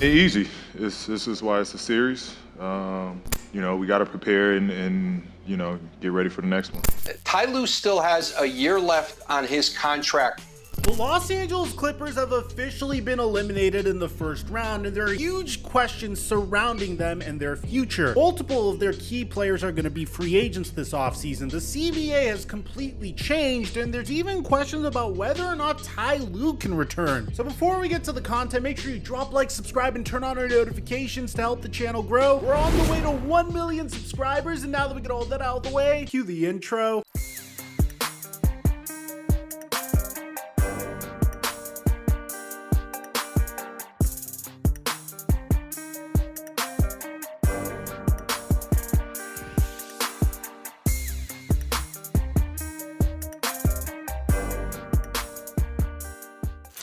Easy. This is why it's a series. We got to prepare and get ready for the next one. Ty Lue still has a year left on his contract. The Los Angeles Clippers have officially been eliminated in the first round, and there are huge questions surrounding them and their future. Multiple of their key players are going to be free agents this offseason. The CBA has completely changed, and there's even questions about whether or not Ty Lue can return. So before we get to the content, make sure you drop like, subscribe, and turn on our notifications to help the channel grow. We're on the way to 1 million subscribers, and now that we get all that out of the way, cue the intro.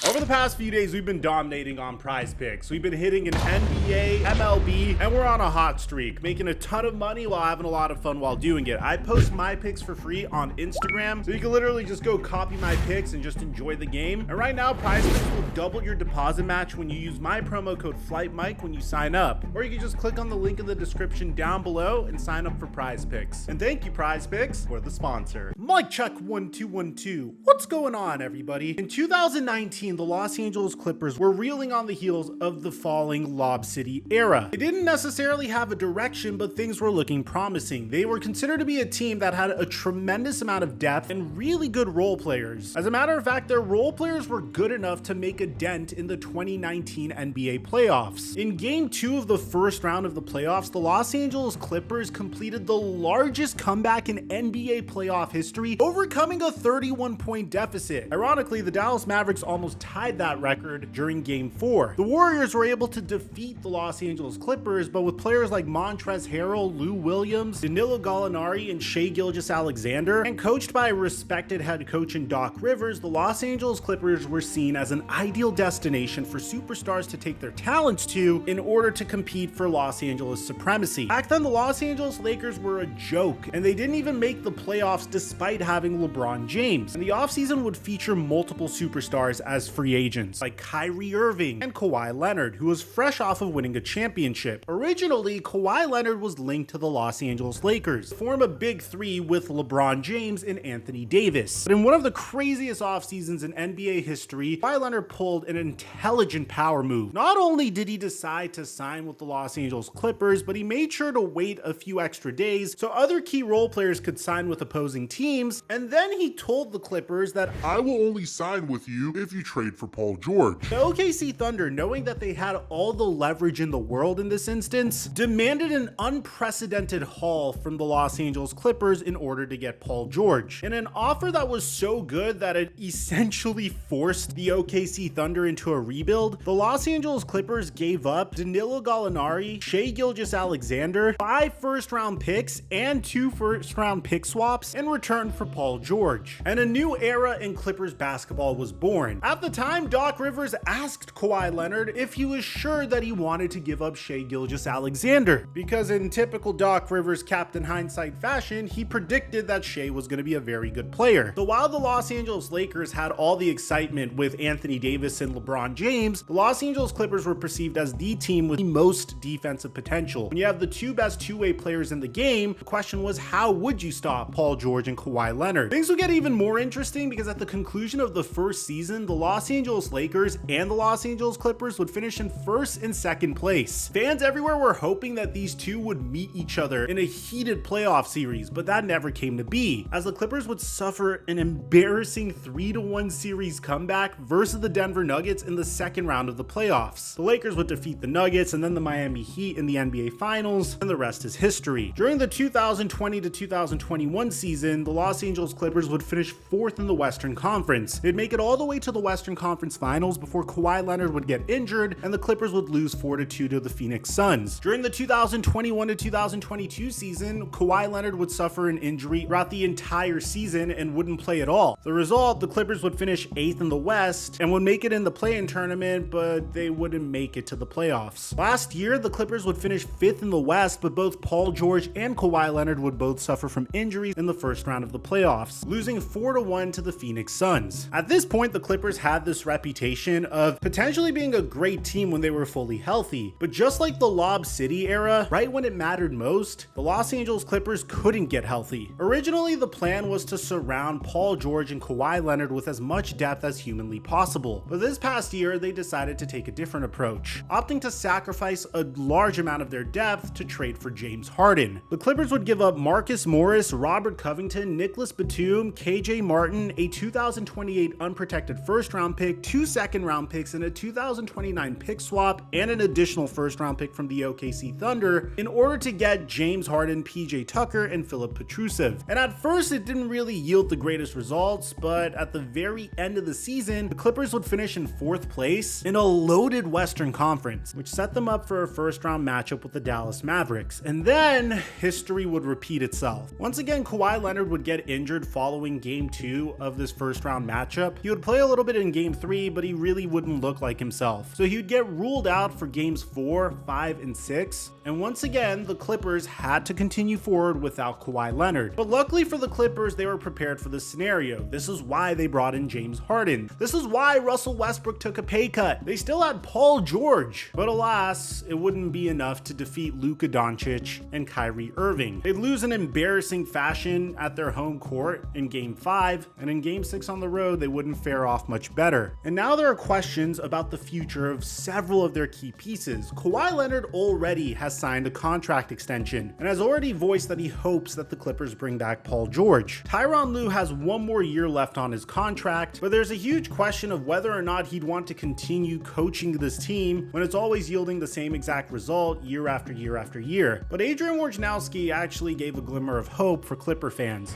Over the past few days, we've been dominating on Prize Picks. We've been hitting an NBA, MLB, and we're on a hot streak, making a ton of money while having a lot of fun while doing it. I post my picks for free on Instagram, so you can literally just go copy my picks and just enjoy the game. And right now, Prize Picks will double your deposit match when you use my promo code TheFlightMike when you sign up. Or you can just click on the link in the description down below and sign up for Prize Picks. And thank you, Prize Picks, for the sponsor. Mic check 1 2 1 2. What's going on, everybody? In 2019, the Los Angeles Clippers were reeling on the heels of the falling Lob City era. They didn't necessarily have a direction, but things were looking promising. They were considered to be a team that had a tremendous amount of depth and really good role players. As a matter of fact, their role players were good enough to make a dent in the 2019 NBA playoffs. In Game 2 of the first round of the playoffs, the Los Angeles Clippers completed the largest comeback in NBA playoff history, overcoming a 31-point deficit. Ironically, the Dallas Mavericks almost tied that record during Game 4. The Warriors were able to defeat the Los Angeles Clippers, but with players like Montrezl Harrell, Lou Williams, Danilo Gallinari, and Shai Gilgeous-Alexander, and coached by a respected head coach in Doc Rivers, the Los Angeles Clippers were seen as an ideal destination for superstars to take their talents to in order to compete for Los Angeles supremacy. Back then, the Los Angeles Lakers were a joke, and they didn't even make the playoffs despite having LeBron James. And the offseason would feature multiple superstars as free agents, like Kyrie Irving and Kawhi Leonard, who was fresh off of winning a championship. Originally, Kawhi Leonard was linked to the Los Angeles Lakers to form a big three with LeBron James and Anthony Davis. But in one of the craziest off seasons in NBA history, Kawhi Leonard pulled an intelligent power move. Not only did he decide to sign with the Los Angeles Clippers, but he made sure to wait a few extra days so other key role players could sign with opposing teams, and then he told the Clippers that I will only sign with you if you trade for Paul George. The OKC Thunder, knowing that they had all the leverage in the world in this instance, demanded an unprecedented haul from the Los Angeles Clippers in order to get Paul George. And an offer that was so good that it essentially forced the OKC Thunder into a rebuild, the Los Angeles Clippers gave up Danilo Gallinari, Shai Gilgeous-Alexander, 5 first-round picks, and 2 first-round pick swaps in return for Paul George. And a new era in Clippers basketball was born. At the time, Doc Rivers asked Kawhi Leonard if he was sure that he wanted to give up Shai Gilgeous-Alexander, because in typical Doc Rivers Captain Hindsight fashion, he predicted that Shai was going to be a very good player. So while the Los Angeles Lakers had all the excitement with Anthony Davis and LeBron James, the Los Angeles Clippers were perceived as the team with the most defensive potential. When you have the two best two-way players in the game, the question was, how would you stop Paul George and Kawhi Leonard? Things would get even more interesting because at the conclusion of the first season, the Los Angeles Lakers and the Los Angeles Clippers would finish in first and second place. Fans everywhere were hoping that these two would meet each other in a heated playoff series, but that never came to be, as the Clippers would suffer an embarrassing 3-1 series comeback versus the Denver Nuggets in the second round of the playoffs. The Lakers would defeat the Nuggets and then the Miami Heat in the NBA Finals, and the rest is history. During the 2020 to 2021 season, the Los Angeles Clippers would finish 4th in the Western Conference. They'd make it all the way to the Western Conference Finals before Kawhi Leonard would get injured and the Clippers would lose 4-2 to the Phoenix Suns. During the 2021 to 2022 season, Kawhi Leonard would suffer an injury throughout the entire season and wouldn't play at all. The result, the Clippers would finish 8th in the West and would make it in the play-in tournament, but they wouldn't make it to the playoffs. Last year, the Clippers would finish 5th in the West, but both Paul George and Kawhi Leonard would both suffer from injuries in the first round of the playoffs, losing 4-1 to the Phoenix Suns. At this point, the Clippers had this close reputation of potentially being a great team when they were fully healthy. But just like the Lob City era, right when it mattered most, the Los Angeles Clippers couldn't get healthy. Originally, the plan was to surround Paul George and Kawhi Leonard with as much depth as humanly possible. But this past year, they decided to take a different approach, opting to sacrifice a large amount of their depth to trade for James Harden. The Clippers would give up Marcus Morris, Robert Covington, Nicholas Batum, KJ Martin, a 2028 unprotected first-round pick, 2 second-round picks, and a 2029 pick swap, and an additional first-round pick from the OKC Thunder in order to get James Harden, PJ Tucker, and Filip Petrusev. And at first, it didn't really yield the greatest results, but at the very end of the season, the Clippers would finish in 4th place in a loaded Western Conference, which set them up for a first-round matchup with the Dallas Mavericks. And then history would repeat itself. Once again, Kawhi Leonard would get injured following Game 2 of this first-round matchup. He would play a little bit in Game 3, but he really wouldn't look like himself. So he would get ruled out for Games 4, 5, and 6. And once again, the Clippers had to continue forward without Kawhi Leonard. But luckily for the Clippers, they were prepared for this scenario. This is why they brought in James Harden. This is why Russell Westbrook took a pay cut. They still had Paul George. But alas, it wouldn't be enough to defeat Luka Doncic and Kyrie Irving. They'd lose in embarrassing fashion at their home court in Game 5, and in Game 6 on the road, they wouldn't fare off much better. And now there are questions about the future of several of their key pieces. Kawhi Leonard already has signed a contract extension and has already voiced that he hopes that the Clippers bring back Paul George. Tyronn Lue has 1 more year left on his contract, but there's a huge question of whether or not he'd want to continue coaching this team when it's always yielding the same exact result year after year after year. But Adrian Wojnarowski actually gave a glimmer of hope for Clipper fans.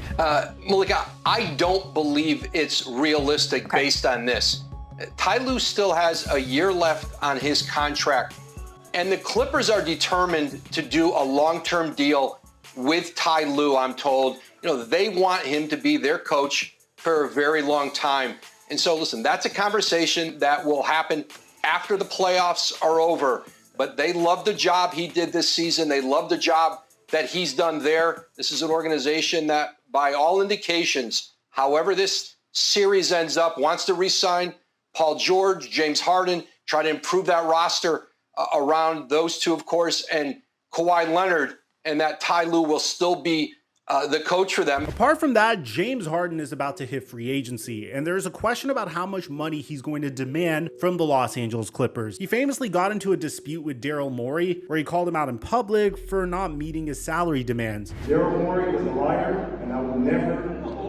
Malika, I don't believe it's realistic based on this. Ty Lue still has a year left on his contract, and the Clippers are determined to do a long-term deal with Ty Lue, I'm told. They want him to be their coach for a very long time. And so, listen, that's a conversation that will happen after the playoffs are over. But they love the job he did this season. They love the job that he's done there. This is an organization that, by all indications, however this series ends up, wants to re-sign Paul George, James Harden, try to improve that roster around those two, of course, and Kawhi Leonard, and that Ty Lue will still be the coach for them. Apart from that, James Harden is about to hit free agency, and there's a question about how much money he's going to demand from the Los Angeles Clippers. He famously got into a dispute with Daryl Morey, where he called him out in public for not meeting his salary demands. Daryl Morey is a liar, and I will never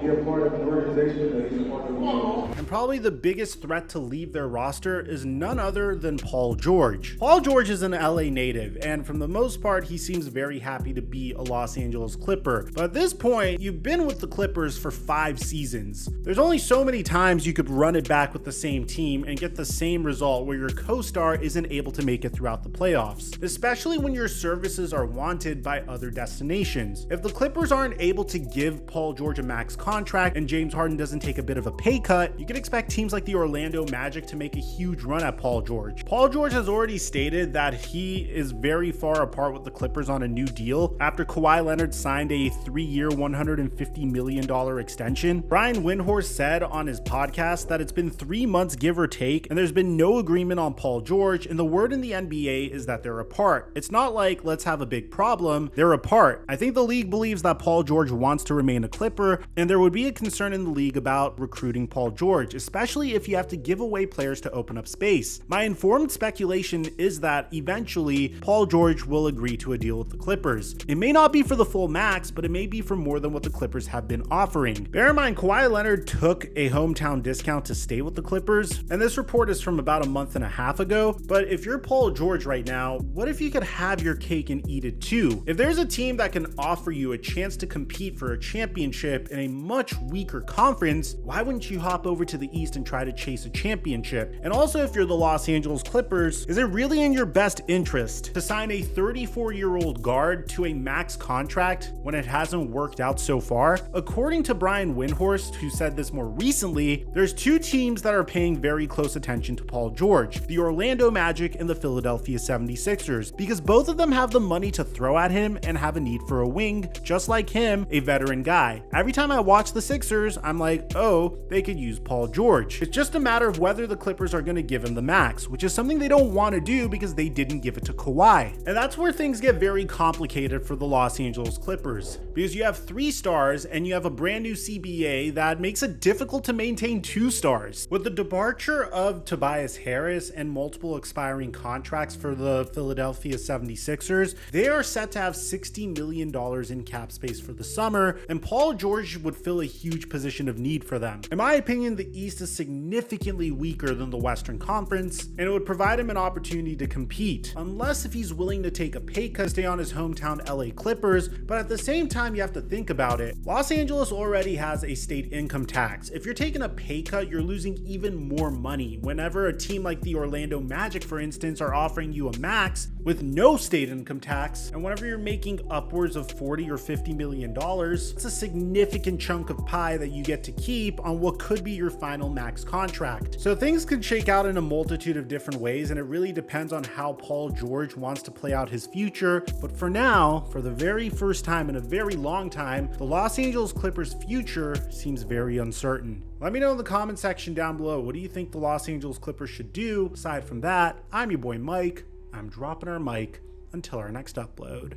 be a part of an organization that he's a part of. And probably the biggest threat to leave their roster is none other than Paul George. Paul George is an LA native, and from the most part, he seems very happy to be a Los Angeles Clipper. But at this point, you've been with the Clippers for 5 seasons. There's only so many times you could run it back with the same team and get the same result where your co-star isn't able to make it throughout the playoffs, especially when your services are wanted by other destinations. If the Clippers aren't able to give Paul George a max contract and James Harden doesn't take a bit of a pay cut, you can expect teams like the Orlando Magic to make a huge run at Paul George. Paul George has already stated that he is very far apart with the Clippers on a new deal after Kawhi Leonard signed a 3-year, $150 million extension. Brian Windhorst said on his podcast that it's been 3 months, give or take, and there's been no agreement on Paul George, and the word in the NBA is that they're apart. It's not like, let's have a big problem, they're apart. I think the league believes that Paul George wants to remain a Clipper, and there would be a concern in the league about recruiting Paul George, especially if you have to give away players to open up space. My informed speculation is that eventually Paul George will agree to a deal with the Clippers. It may not be for the full max, but it may be for more than what the Clippers have been offering. Bear in mind, Kawhi Leonard took a hometown discount to stay with the Clippers, and this report is from about a month and a half ago. But if you're Paul George right now, what if you could have your cake and eat it too? If there's a team that can offer you a chance to compete for a championship in a much weaker conference, why wouldn't you hop over to the East and try to chase a championship? And also, if you're the Los Angeles Clippers, is it really in your best interest to sign a 34-year-old guard to a max contract when it hasn't worked out so far? According to Brian Windhorst, who said this more recently, there's 2 teams that are paying very close attention to Paul George, the Orlando Magic and the Philadelphia 76ers, because both of them have the money to throw at him and have a need for a wing, just like him, a veteran guy. Every time I watch watch the Sixers, I'm like, oh, they could use Paul George. It's just a matter of whether the Clippers are going to give him the max, which is something they don't want to do because they didn't give it to Kawhi. And that's where things get very complicated for the Los Angeles Clippers, because you have 3 stars and you have a brand new CBA that makes it difficult to maintain 2 stars. With the departure of Tobias Harris and multiple expiring contracts for the Philadelphia 76ers, they are set to have $60 million in cap space for the summer, and Paul George would fill a huge position of need for them. In my opinion, the East is significantly weaker than the Western Conference, and it would provide him an opportunity to compete, unless if he's willing to take a pay cut to stay on his hometown LA Clippers. But at the same time, you have to think about it. Los Angeles already has a state income tax. If you're taking a pay cut, you're losing even more money. Whenever a team like the Orlando Magic, for instance, are offering you a max with no state income tax, and whenever you're making upwards of $40 or $50 million, it's a significant chunk of pie that you get to keep on what could be your final max contract. So things could shake out in a multitude of different ways, and it really depends on how Paul George wants to play out his future. But for now, for the very first time in a very long time, the Los Angeles Clippers' future seems very uncertain. Let me know in the comment section down below, what do you think the Los Angeles Clippers should do? Aside from that, I'm your boy Mike. I'm dropping our mic until our next upload.